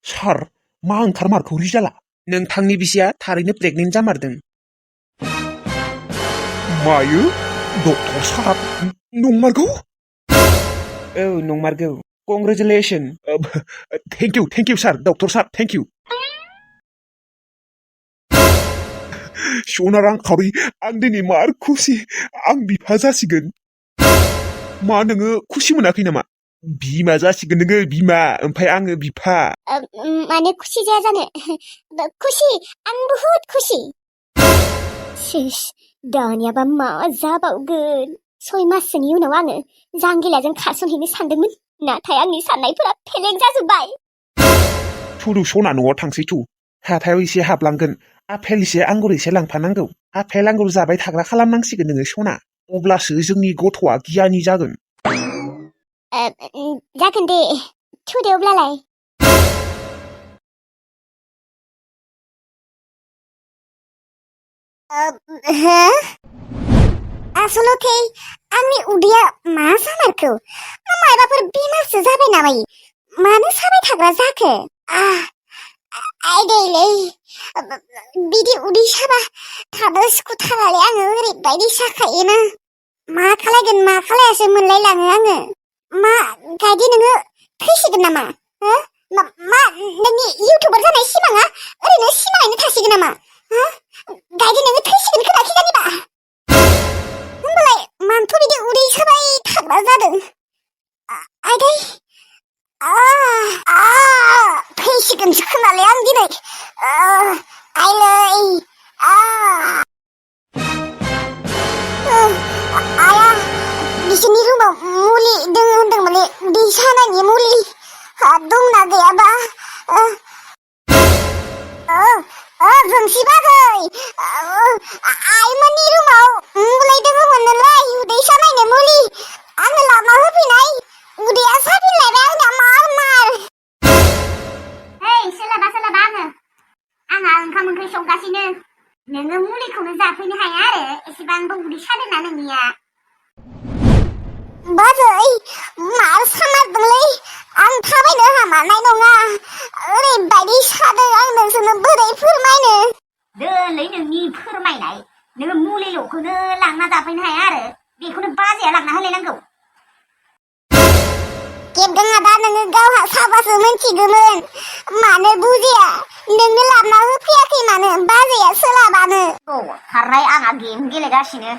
सार मा ओंखारमारखौ रिजाल्टआ? नोंथांनि बिसिया थारैनो प्रेगनेन्ट जामारदों। मायो डक्टर सार नंमारगौ? औ नंमारगौ। Congratulation. Thank you sir doctor sir thank you. सना रांखावरि आं दिनै मार खुसि आं बिफा जासिगोन। मा नोङो खुसि मोनाखै नामा? बिमा जासिगोन नोङो बिमा ओमफ्राय आङो बिफा। माने खुसि जाया जानो खुसि आं बहुत खुसि। सिस दानियाबा मा जाबावगोन? 6 माससोनि उनाव आङो जांगिलाजों खारसनहैनो सानदोंमोन नाथाय आंनि साननायफोरा फेलें जाजोब्बाय। थुदु सना न'आव थांसै थु हाथायाव एसे हाबलांगोन आफेल एसे आंगुर एसे लांफानांगौ। आफेल आंगुर जाबाय थाग्रा खालामनांसिगोन नोङो सना अब्लासो जोंनि गथ'आ गियानि जागोन। जागोन दे थुदो अब्लालाय। हो आसलथे आंनि उदैया मा जामारखो? मायबाफोर बेमारसो जाबाय नामा? मानो साबाय थाग्रा जाखो? आयदैलै बिदि उदै साबा थानो सुखुथारालै आङो ओरैबायदि साखायोना। मा खालायगोन मा खालायासो मोनलायलाङो आङो। मा गायदे नोङो थैसिगोन नामा? हो मा नोंनि इउटुबार जानाय सिमाङा ओरैनो सिमाङैनो थासिगोन नामा? हो गायदे नोङो थैसिगोन खोमा खिजानिबा। होमबालाय मानोथ' बिदि उदै साबाय थाग्रा जादों? आयदै थैसिगोनसो खोमालै आं दिनै। आइलै आया बिसोरनि रुमाव मुलि दङ होनदोंमोनलै उदै सानायनि मुलि दंना गैयाबा? जोंसि बागै आइमोननि रुमाव मुलि दङमोन नालाय उदै सानायनि मुलि आंनो लाबोना होफैनाय। उदैया साफिनलायबाय आंना मार। सोलाबा आंहा ओंखाम ओंख्रि संगासिनो। नोङो मुलिखौनो जाफैनो हाया आरो एसेबांबो उदै सादोंना नोंनिया? बाजै मार सामारदोंलै आं थाबायनो हामारनाय नङा ओरैबायदि सादों आं नोंसोरनो बोरै फोरमायनो। दोलै नोंनि फोरमायनाय नोङो मुलिल'खौनो लांना जाफैनो हाया आरो बेखौनो बाजैया लांना होलायनांगौ। गेबदों आदा नोङो गावहा साबासो मोनथिगौमोन मानो बुजिया नोंनो लाबोना होफैयाखै मानो बाजैया सोलाबानो। खारनाय आंहा गेम गेलेगासिनो।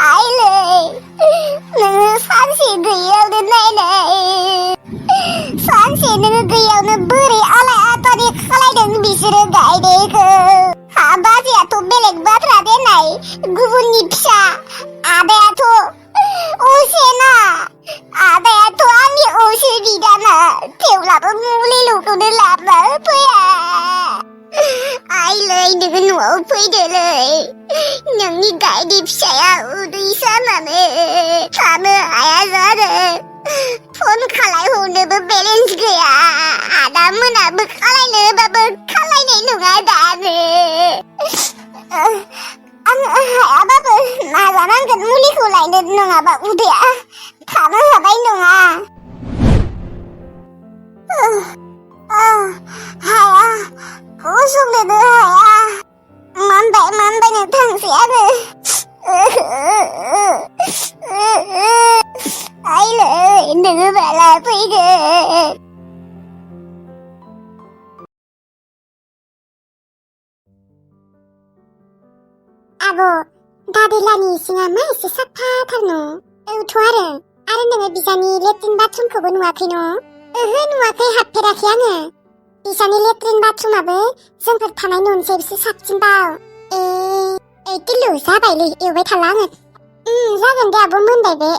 आइलै नोङो सानसे गैयियावनो नायनाय सानसे नोङो गैयियावनो बोरै आलाय आटानि खालायदों बिसोरो गायदेखौ। बाजैयाथ' बेलेग बाथ्रा देनाय गुबुननि फिसा आदायाथ' असेना आदायाथ' आंनि असे बिदाना थेवब्लाबो मुलिल'खौनो लाबोना होफैया। आइलै नोङो न'आव फैदोलै नोंनि गायदे फिसाया उदै सानानै थानो हाया जादों। फन खालायहरनोबो बेलेन्स गैया आदा मोनाबो खालायनो होबाबो खालायनाय नङा दानो। आं हायाबाबो नाजानांगोन मुलिखौ लायनो नङाबा उदैया थानो हानाय नङा। हाया गसंनोनो हाया मानबायनो थांसै आङो। आइलै नोङो माला फैगोन? आब' दादैलानि इसिङा मा एसे साफाथार न'? औथ' आरो नोङो बिजानि लेट्रिन बाथरुमखौबो नुवाखै न'? ओहो नुवाखै हाबफेराखै आङो। बिसानि लेट्रिन बाथरुमाबो जोंफोर थानाय न'निसायसो साबसिनबाव। टिल्लु जाबायलै एवबाय थाला आङो। जागोन दे आब' मोनबाय बे।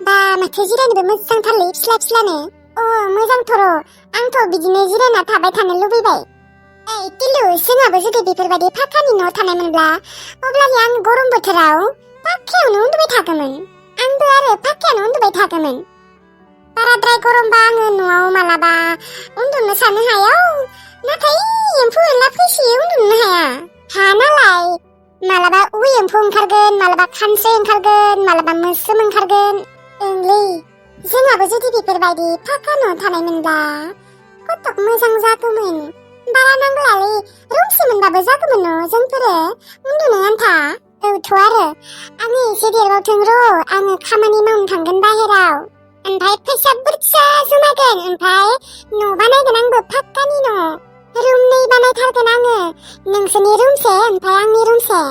बा माथो जिरायनोबो मोजांथारलै फिस्लानो। मोजांथ'र' आंथ' बिदिनो जिरायना थाबाय थानो लुबैबाय। टिल्लु जोंहाबो जुदि बेफोरबायदि फाक्कानि न' थानायमोनब्ला अब्लानिया आं गरम बोथोराव फाक्कायावनो उन्दुबाय थागौमोन। आंबो आरो फाक्कायावनो उन्दुबाय थागौमोन। बाराद्राय गरमबा आङो न'आव मालाबा उन्दुनो सानो हायाव नाथाय एम्फौ एनला फैसोयो उन्दुनो हाया। हा नालाय मालाबा एम्फौ ओंखारगोन मालाबा खानस्रि ओंखारगोन मालाबा मोस्रोम ओंखारगोन ओंलै जोंहाबो जुदि बेफोरबायदि फाक्का न' थानायमोनब्ला कतक मोजां जागौमोन बारा नांलालै रुमसे मोनबाबो जागौमोन न' जोंफोरो उन्दुनो आन्था औथ' आरो आङो एसे देरबावथों र' आङो खामानि मावनो थांगोन बाहेराव ओमफ्राय फैसा बुरजा जमायगोन ओमफ्राय न' बानायगोन आंबो फाक्कानि न' रुमनै बानायथारगोन आङो नोंसोरनि रुमसे ओमफ्राय आंनि रुमसे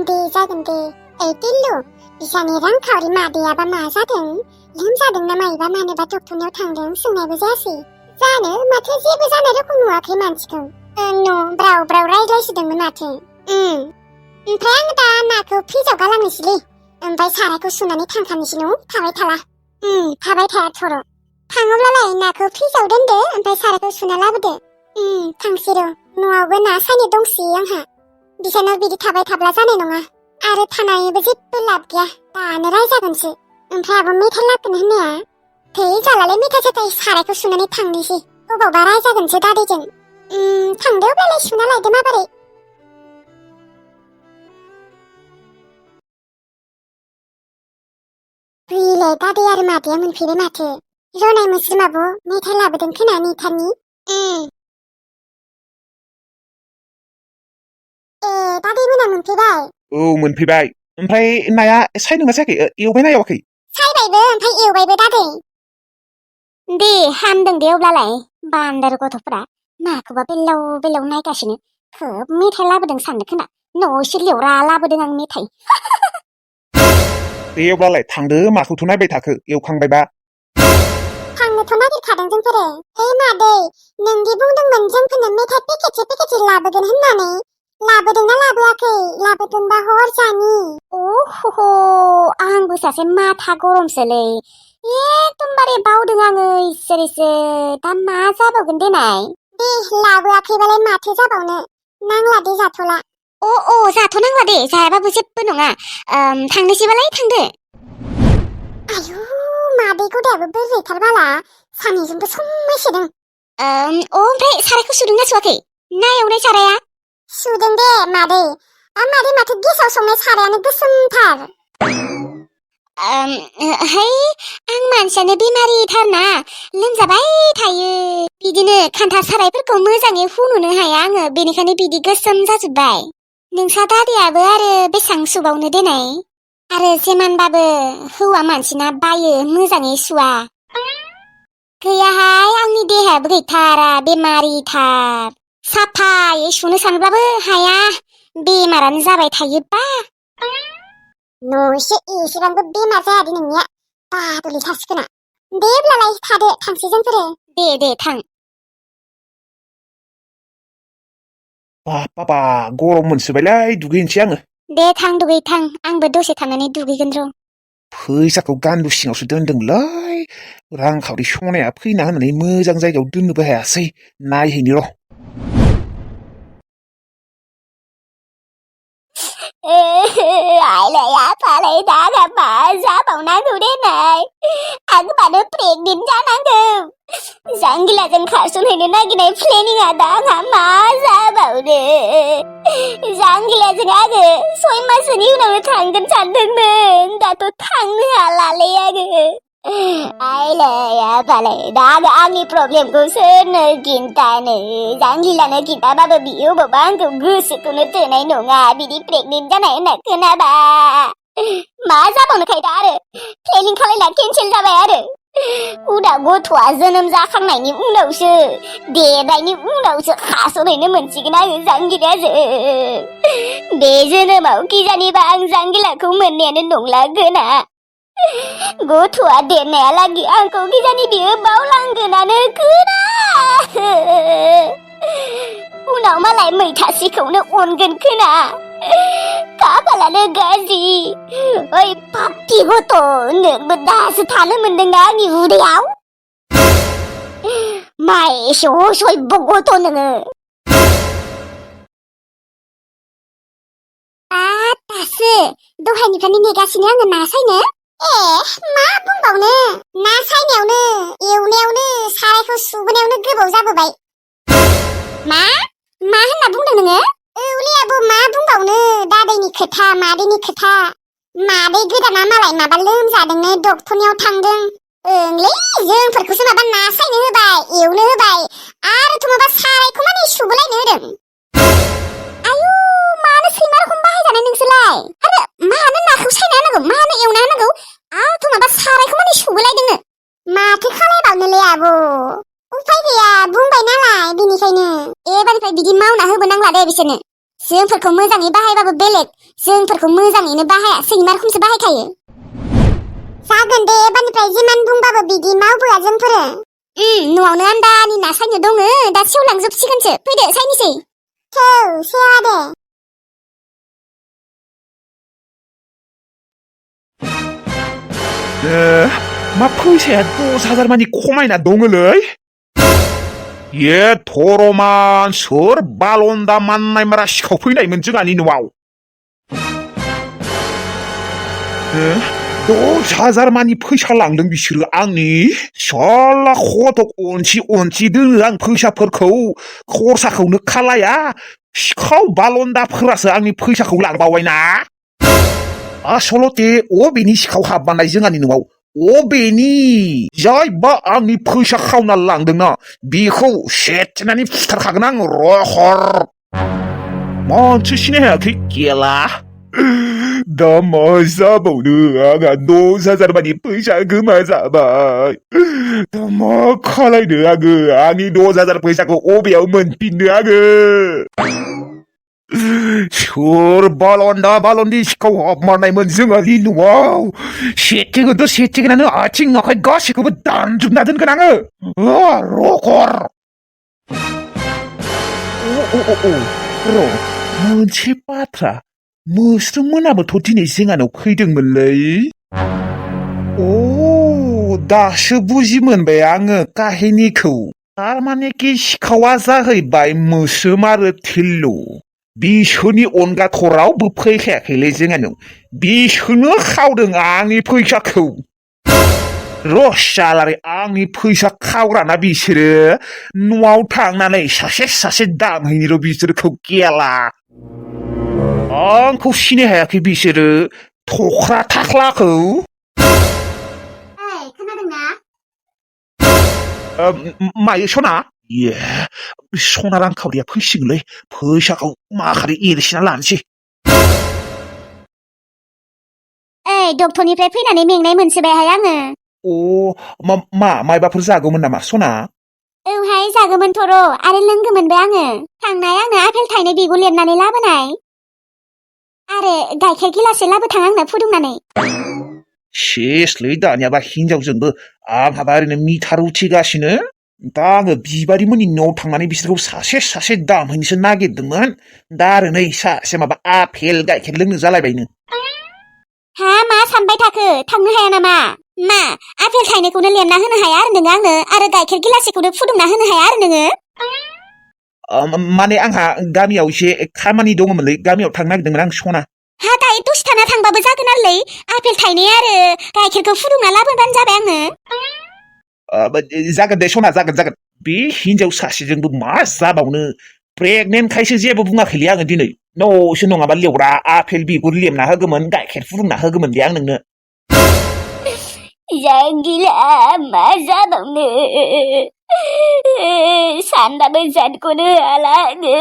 दे जागोन दे ओइ टिल्लु बिसानि रांखावरि मादैयाबा मा जादों लोमजादों ना मायोबा मानोबा डक्टरनियाव थांदों सोंनायबो जायासै जानो माथो जेबो जानाय रखम नुवाखै मानसिखौ न' ब्राव ब्राव रायज्लायसोदोंमोन माथो ओमफ्राय आं दा नाखौ फ्रिजाव गालांनोसैलै ओमफ्राय सारायखौ सुनानै थांखानोसै न' थाबाय थाला थाबाय थाया थर' थाङोब्लालाय नाखौ फ्रिजाव दोनदो ओमफ्राय सारायखौ सुना लाबोदो थांसै र' न'आवबो ना सायनो दंसै आंहा बिसानाव बिदि थाबाय थाब्ला जानाय नङा आरो थानायनिबो जेबो लाब गैया दानो रायजागोनसो ओमफ्राय आबो मेथाइ लाबोगोन होननाया थै जालालाय मेथाइ सेथाइ सारायखौ सुनानै थांनोसै बबावबा रायजागोनसो दादैजों थांदो अब्लालाय सुना लायदो माबारै फैलाय दादै आरो मादैया मोनफैबाय माथो जनाय मुस्रिमाबो मेथाइ लाबोदों खोना नेथारनि दादै मोना मोनफैबाय औ मोनफैबाय ओमफ्राय नाया सायदोंना सायाखै एवबायना एवाखै सायबायबो ओमफ्राय एवबायबो दादै दे हामदों दे अब्लालाय बान्दार गथ'फोरा नाखौबा बेलाव बेलाव नायगासिनो खोब मेथाइ लाबोदों साननो खोना न'आव एसे लेवरा लाबोदों आं मेथाइ दे अब्लालाय थांदो माखौथ' नायबाय थाखो एवखांबायबा थांनोथ' नागिरखादों जोंफोरो ओइ मादै नोंदि बुंदोंमोन जोंफोरनो मेथाइ पेकेटसे लाबोगोन होननानै लाबोदोंना लाबोआखै लाबोदोंबा हर जानि अह आंबो सासे माथा गरमसोलै एकदमबारे बावदों आङो इसोर दा मा जाबावगोन देनाय दे लाबोआखैबालाय माथो जाबावनो नांला दे जाथ'ला जाथ'नांला दे जायाबाबो जेबो नङा थांनोसैबालाय थांदो आयु मादै गदायाबो बोरैथार बाला सानैजोंबो समायसोदों ओमफ्राय सारायखौ सुदोंना सुवाखै ना एवनाय साराया सुदों दे मादै मादै माथो गेसाव संनाय सारायानो गोसोमथार है आं मानसियानो बेमारिथारना लोमजाबाय थायो बिदिनो खान्था सारायफोरखौ मोजाङै हुनोनो हाया आङो बेनिखायनो बिदि गोसोम जाजोब्बाय नोंसा दादैयाबो आरो बेसां सुबावनो देनाय आरो जेमानबाबो हौवा मानसिना बायो मोजाङै सुवा गैयाहाय आंनि देहायाबो गैथारा बेमारिथार साफायै सुनो सानब्लाबो हाया बेमारानो जाबाय थायोबा न'से एसेबांबो बेमार जायादि नोंनिया बादुलि थासिगोना दे अब्लालाय थादो थांसै जोंफोरो दे थां बाबा गरम मोनसोबायलै दुगैनोसै आङो दे थां दुगै थां आंबो दसे थानानै दुगैगोन र' फैसाखौ गान्दु सिङावसो दोनदोंलै रांखावरि सनाया फैना होननानै मोजां जायगायाव दोननोबो हायासै नायहैनि र' आयलाय आफालाय दा मा जाबावनांगौ देनाय आं मानो प्रेगनेन्ट जानांगौ जांगिलाजों खारसनहैनो नागिरनाय प्लेनिंआ दा आंहा मा जाबावनो जांगिलाजों आङो 6 मासनि उनावनो थांगोन सानदोंमोन दाथ' थांनो हालालै आङो आयलाय आफालाय दा आङो आंनि प्रब्लेमखौ सोरनो खिन्थानो जांगिलानो खिन्थाबाबो बियो अबावबा आंखौ गोसोखौनो थोनाय नङा बिदि प्रेगनेन्ट जानाय होनना खोनाबा मा जाबावनोखाय दा आरो प्लेनिं खालायना केन्सेल जाबाय आरो उनाव गथ'आ जोनोम जाखांनायनि उनावसो देरनायनि उनावसो खासनहैनो मोनसिगोन आङो जांगिलाजों बे जोनोमाव खिजानिबा आं जांगिलाखौ मोननायानो नंला गोना गथ'आ देरनायालागि आंखौ खिजानि बियो बावलांगोनानो खोना उनाव मालाय मैथासिखौनो अनगोन खोना खाफालानो गाज्रि ओइ पापि गथ' नोंबो दासो थानो मोनदोंना आंनि उदैयाव मा एसे असयब गथ' नोङो दासो दहायनिफ्रायनो नेगासिनो आङो ना सायनो मा बुंबावनो ना सायनायावनो एवनायावनो सारायखौ सुबोनायावनो गोबाव जाबोबाय मा होनना बुंदों नोङो औलै आबो मा बुंबावनो दादैनि खोथा मादैनि खोथा मादै गोदाना मालाय माबा लोमजादोंनो डक्टरनियाव थांदों ओंलै जोंफोरखौसो माबा ना सायनो होबाय एवनो होबाय आरोथ' माबा सारायखौ माने सुबोलायनो होदों आयु मानो सैमा रखम बाहायजानाय नोंसोरलाय आरो मानो नाखौ सायना होनांगौ मानो एवना होनांगौ आरोथ' माबा सारायखौ माने सुबोलायदोंनो माथो खालायबावनोलै आब' उफाय गैया बुंबाय नालाय बेनिखायनो एबारनिफ्राय बिदि मावना होबोनांला दे बिसोरनो जोंफोरखौ मोजाङै बाहायबाबो बेलेग जोंफोरखौ मोजाङैनो बाहाया सैमा रखमसो बाहायखायो जागोन दे एबारनिफ्राय जिमान बुंबाबो बिदि मावबोआ जोंफोरो न'आवनो आन्दानि ना सायनो दङ दा सेवलांजोबसिगोनसो फैदो सायनोसै थौ सेवा दे मा फैसाया 10,000 मानि खमायना दङलै ये थरमान सोर बालन्दा माननाय मारा सिखाव फैनायमोन जोंहानि न'आव 10,000 मानि फैसा लांदों बिसोरो आंनि साला खटक अनसि दोनो आं फैसाफोरखौ खरसाखौनो खालाया सिखाव बालन्दाफोरासो आंनि फैसाखौ लांबावबायना आसलते अबेनि सिखाव हाबबानाय जोंहानि न'आव अबेनि जायबा आंनि फैसा खावना लांदोंना बेखौ सेथिनानै फुथारखागोन आं रहर मानसि सिनायाखै गेला दा मा जाबावनो आंहा 10,000 मानि फैसा गोमा जाबाय दा मा खालायनो आङो आंनि 10,000 फैसाखौ अबेयाव मोनफिननो आङो सोर बालन्दा बालन्दि सिखाव हाबमारनायमोन जोंहानि न'आव सेथिगोनथ' सेथिगोनानो आथिं आखाइ गासैखौबो दानजोबना दोनगोन आङो रकर र' मोनसे बाथ्रा मोस्रोममोनाबोथ' दिनै जोंहानाव फैदोंमोनलै दासो बुजि मोनबाय आङो काहिनिखौ थारमानेखि सिखावा जाहैबाय मोस्रोम आरो थिल्लु बिसोरनि अनगाथ' रावबो फैखायाखैलै जोंहानाव बिसोरनो खावदों आंनि फैसाखौ रसालारि आंनि फैसा खावग्राना बिसोरो न'आव थांनानै सासे दामहैनोल' बिसोरखौ गेला आंखौ सिनाय हायाखै बिसोरो थख्रा थाख्लाखौ खोनादोंना मायो सना सना रांखावरिया फैसिगोनलै फैसाखौ माखारि एरसिना लानोसै डक्टरनिफ्राय फैनानै मेंनाय मोनसोबायहाय आङो मायबाफोर जागौमोन नामा सना औहाय जागौमोनथ' र' आरो लोंगौमोनबो आङो थांनाय आंनो आपेल थाइनै बिगुर लेबनानै लाबोनाय आरो गाइखेर गिलाससे लाबोथां आंनो फुदुंनानै सेसलै दानियाबा हिनजावजोंबो आंहाबा ओरैनो मिटार उथिगासिनो दा आङो बिबारिमोननि न'आव थांनानै बिसोरखौ सासे दामहैनोसो नागिरदोंमोन दा आरो नै सासे माबा आपेल गाइखेर लोंनो जालायबायनो हा मा सानबाय थाखो थांनो हाया नामा मा आपेल थाइनैखौनो लेमना होनो हाया आरो नोङो आंनो आरो गाइखेर गिलाससेखौनो फुदुंना होनो हाया आरो नोङो माने आंहा गामियाव एसे खामानि दङमोनलै गामियाव थांनो नागिरदोंमोन आं सना हा दायो दसे थाना थांबाबो जागोन आरोलै आपेल थाइनै आरो गाइखेरखौ फुदुंना लाबोबानो जाबाय आंनो जागोन दे सना जागोन बे हिनजाव सासेजोंबो मा जाबावनो प्रेगनेन्टखायसो जेबो बुङाखैलै आङो दिनै न'सो नङाबा लेवरा आपेल बिगुर लेमना होगौमोन गाइखेर फुदुंना होगौमोनलै आं नोंनो जांगिला मा जाबावनो सानबाबो जानखौनो हाला आङो